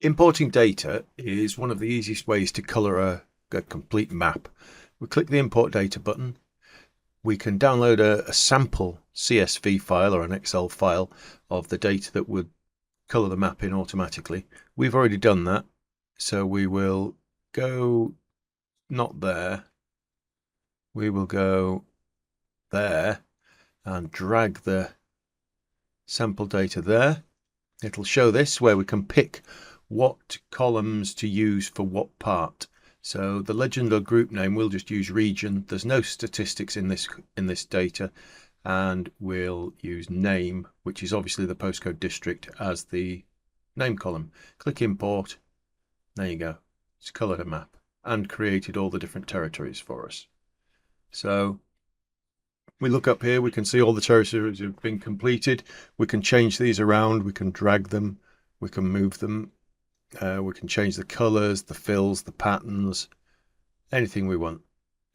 Importing data is one of the easiest ways to color a complete map. We click the import data button. We can download a sample CSV file or an Excel file of the data that would color the map in automatically. We've already done that, so we will go not there. We will go there and drag the sample data there. It'll show this where we can pick what columns to use for what part. So the legend or group name, we'll just use region. There's no statistics in this data, and we'll use name, which is obviously the postcode district, as the name column. Click import. There you go. It's colored a map and created all the different territories for us. So we look up here, we can see all the territories have been completed. We can change these around, we can drag them, we can move them, we can change the colors, the fills, the patterns, anything we want.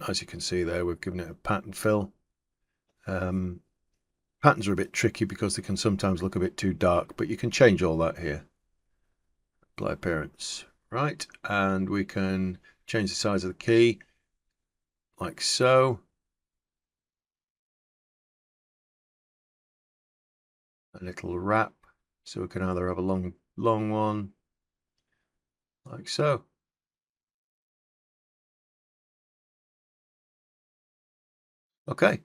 As you can see there, we've given it a pattern fill. Patterns are a bit tricky because they can sometimes look a bit too dark, but you can change all that here. Apply appearance, right? And we can change the size of the key, like so. A little wrap, so we can either have a long one, like so. Okay,